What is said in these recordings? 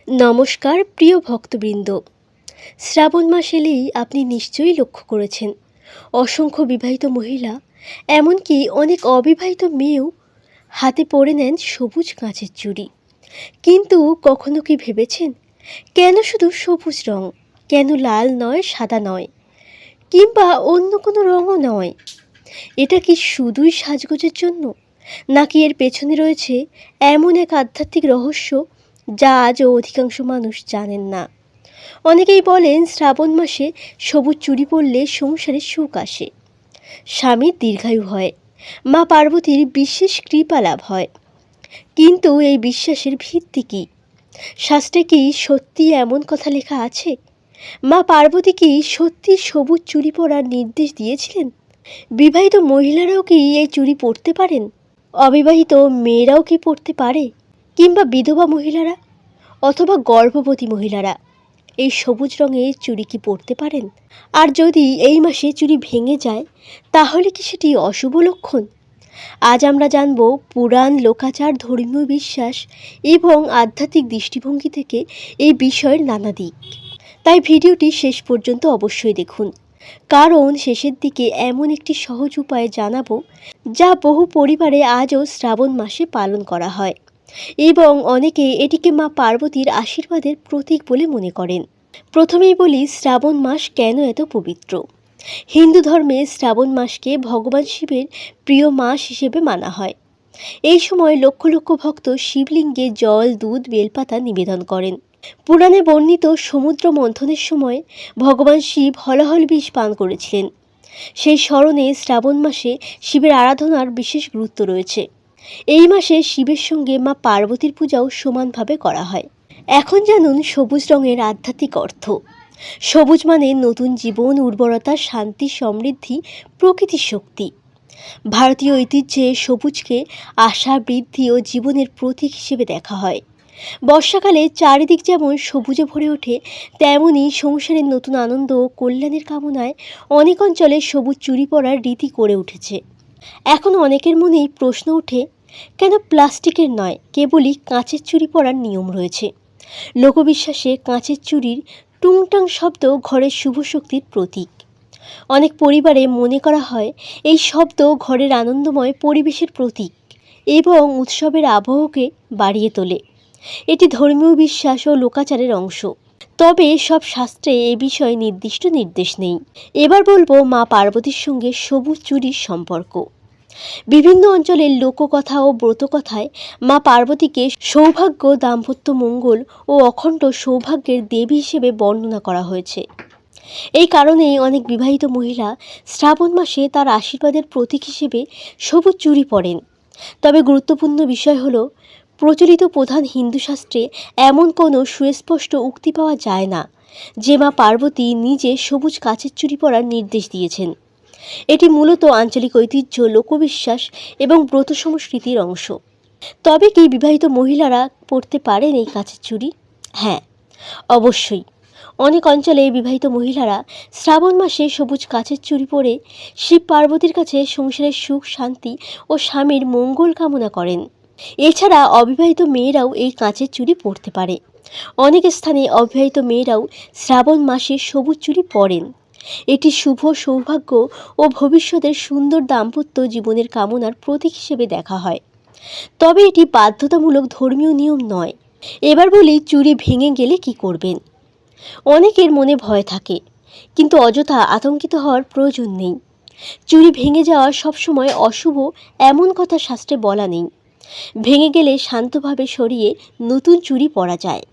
নমস্কার প্রিয় ভক্তবৃন্দ। শ্রাবণ মাস এলেই আপনি নিশ্চয়ই লক্ষ্য করেছেন অসংখ্য বিবাহিত মহিলা, এমনকি অনেক অবিবাহিত মেয়েও হাতে পরে নেন সবুজ কাঁচের চুড়ি। কিন্তু কখনো কি ভেবেছেন, কেন শুধু সবুজ রং? কেন লাল নয়, সাদা নয়, কিংবা অন্য কোনো রঙও নয়? এটা কি শুধুই সাজগোজের জন্য, নাকি এর পেছনে রয়েছে এমন এক আধ্যাত্মিক রহস্য যা আজও অধিকাংশ মানুষ জানেন না? অনেকেই বলেন শ্রাবণ মাসে সবুজ চুড়ি পরলে সংসারে সুখ আসে, স্বামীর দীর্ঘায়ু হয়, মা পার্বতীর বিশেষ কৃপা লাভ হয়। কিন্তু এই বিশ্বাসের ভিত্তি কী? শাস্ত্রে কি সত্যি এমন কথা লেখা আছে? মা পার্বতী কি সত্যি সবুজ চুড়ি পরার নির্দেশ দিয়েছিলেন? বিবাহিত মহিলারাও কি এই চুড়ি পরতে পারেন? অবিবাহিত মেয়েরাও কি পরতে পারে? কিংবা বিধবা মহিলারা অথবা গর্ভবতী মহিলারা এই সবুজ রঙের চুড়ি কি পরতে পারেন? আর যদি এই মাসে চুড়ি ভেঙে যায়, তাহলে কি সেটি অশুভ লক্ষণ? আজ আমরা জানব পুরাণ, লোকাচার, ধর্মীয় বিশ্বাস এবং আধ্যাত্মিক দৃষ্টিভঙ্গি থেকে এই বিষয়ের নানা দিক। তাই ভিডিওটি শেষ পর্যন্ত অবশ্যই দেখুন, কারণ শেষের দিকে এমন একটি সহজ উপায় জানাবো যা বহু পরিবারে আজও শ্রাবণ মাসে পালন করা হয় এবং অনেকে এটিকে মা পার্বতীর আশীর্বাদের প্রতীক বলে মনে করেন। প্রথমেই বলি, শ্রাবণ মাস কেন এত পবিত্র। হিন্দু ধর্মে শ্রাবণ মাসকে ভগবান শিবের প্রিয় মাস হিসেবে মানা হয়। এই সময় লক্ষ লক্ষ ভক্ত শিবলিঙ্গে জল, দুধ, বেলপাতা নিবেদন করেন। পুরাণে বর্ণিত সমুদ্র মন্থনের সময় ভগবান শিব হলাহল বিষ পান করেছিলেন। সেই স্মরণে শ্রাবণ মাসে শিবের আরাধনার বিশেষ গুরুত্ব রয়েছে। এই মাসে শিবের সঙ্গে মা পার্বতীর পূজাও সমানভাবে করা হয়। এখন জানুন সবুজ রঙের আধ্যাত্মিক অর্থ। সবুজ মানে নতুন জীবন, উর্বরতা, শান্তি, সমৃদ্ধি, প্রকৃতির শক্তি। ভারতীয় ঐতিহ্যে সবুজকে আশা, বৃদ্ধি ও জীবনের প্রতীক হিসেবে দেখা হয়। বর্ষাকালে চারিদিক যেমন সবুজে ভরে ওঠে, তেমনি সংসারের নতুন আনন্দ ও কল্যাণের কামনায় অনেক অঞ্চলে সবুজ চুড়ি পরার রীতি গড়ে উঠেছে। এখন অনেকের মনেই প্রশ্ন ওঠে, কেন প্লাস্টিকের নয়, কেবলই কাঁচের চুড়ি পরার নিয়ম রয়েছে? লোকবিশ্বাসে কাঁচের চুড়ির টুংটাং শব্দ ঘরের শুভ শক্তির প্রতীক। অনেক পরিবারে মনে করা হয় এই শব্দ ঘরের আনন্দময় পরিবেশের প্রতীক এবং উৎসবের আবহকে বাড়িয়ে তোলে। এটি ধর্মীয় বিশ্বাস ও লোকাচারের অংশ। তবে সব শাস্ত্রে এ বিষয়ে নির্দিষ্ট নির্দেশ নেই। এবার বলবো মা পার্বতীর সঙ্গে সবুজ চুড়ির সম্পর্ক। বিভিন্ন অঞ্চলের লোককথা ও ব্রতকথায় মা পার্বতীকে সৌভাগ্য, দাম্পত্য মঙ্গল ও অখণ্ড সৌভাগ্যের দেবী হিসেবে বর্ণনা করা হয়েছে। এই কারণেই অনেক বিবাহিত মহিলা শ্রাবণ মাসে তার আশীর্বাদের প্রতীক হিসেবে সবুজ চুড়ি পরেন। তবে গুরুত্বপূর্ণ বিষয় হলো, প্রচলিত প্রধান হিন্দু শাস্ত্রে এমন কোনো সুস্পষ্ট উক্তি পাওয়া যায় না যে মা পার্বতী নিজে সবুজ কাঁচের চুড়ি পরার নির্দেশ দিয়েছেন। এটি মূলত আঞ্চলিক ঐতিহ্য, লোকবিশ্বাস এবং ব্রত সংস্কৃতির অংশ। তবে কি বিবাহিত মহিলারা পরতে পারেন এই কাঁচের চুড়ি? হ্যাঁ, অবশ্যই। অনেক অঞ্চলে বিবাহিত মহিলারা শ্রাবণ মাসে সবুজ কাঁচের চুড়ি পরে শিব পার্বতীর কাছে সংসারের সুখ, শান্তি ও স্বামীর মঙ্গল কামনা করেন। এছাড়া অবিবাহিত মেয়েরাও এই কাঁচের চুড়ি পরতে পারে। অনেক স্থানে অবিবাহিত মেয়েরাও শ্রাবণ মাসে সবুজ চুড়ি পরেন। এটি শুভ, সৌভাগ্য ও ভবিষ্যতের সুন্দর দাম্পত্য জীবনের কামনার প্রতীক হিসেবে দেখা হয়। তবে এটি বাধ্যতামূলক ধর্মীয় নিয়ম নয়। এবার বলি, চুড়ি ভেঙে গেলে কি করবেন? অনেকের মনে ভয় থাকে, কিন্তু অযথা আতঙ্কিত হওয়ার প্রয়োজন নেই। চুড়ি ভেঙে যাওয়া সবসময় অশুভ এমন কথা শাস্ত্রে বলা নেই। ভেঙে গেলে শান্তভাবে সরিয়ে নতুন চুড়ি পরা যায়।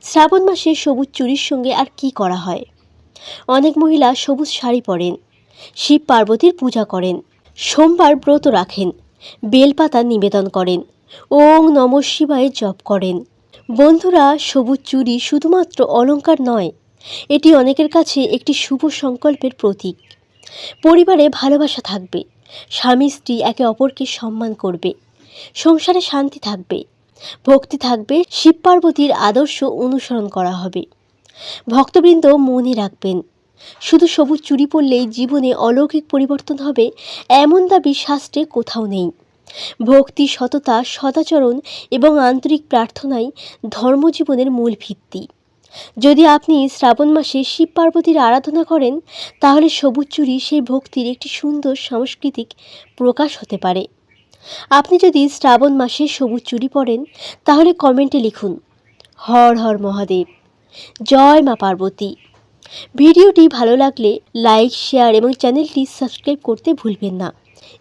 শ্রাবণ মাসে সবুজ চুড়ির সঙ্গে আর কি করা হয়? অনেক মহিলা সবুজ শাড়ি পরেন, শিব পার্বতীর পূজা করেন, সোমবার ব্রত রাখেন, বেলপাতা নিবেদন করেন, ওং নমঃ শিবায় জপ করেন। বন্ধুরা, সবুজ চুড়ি শুধুমাত্র অলংকার নয়, এটি অনেকের কাছে একটি শুভ সংকল্পের প্রতীক। পরিবারে ভালোবাসা থাকবে, স্বামী স্ত্রী একে অপরকে সম্মান করবে, সংসারে শান্তি থাকবে, ভক্তি থাকবে, শিব পার্বতীর আদর্শ অনুসরণ করা হবে। ভক্তবৃন্দ, মনে রাখবেন, শুধু সবুজ চুড়ি পরলেই জীবনে অলৌকিক পরিবর্তন হবে এমন দাবি শাস্ত্রে কোথাও নেই। ভক্তি, সততা, সদাচরণ এবং আন্তরিক প্রার্থনাই ধর্মজীবনের মূল ভিত্তি। যদি আপনি শ্রাবণ মাসে শিব পার্বতীর আরাধনা করেন, তাহলে সবুজ চুড়ি সেই ভক্তির একটি সুন্দর সাংস্কৃতিক প্রকাশ হতে পারে। আপনি যদি শ্রাবণ মাসে সবুজ চুড়ি পরেন, তাহলে কমেন্টে লিখুন হর হর মহাদেব, জয় মা পার্বতী। ভিডিওটি ভালো লাগলে লাইক, শেয়ার এবং চ্যানেলটি সাবস্ক্রাইব করতে ভুলবেন না।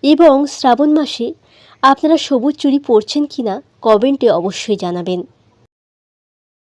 এবং শ্রাবণ মাসে আপনারা সবুজ চুড়ি পরছেন কিনা কমেন্টে অবশ্যই জানাবেন।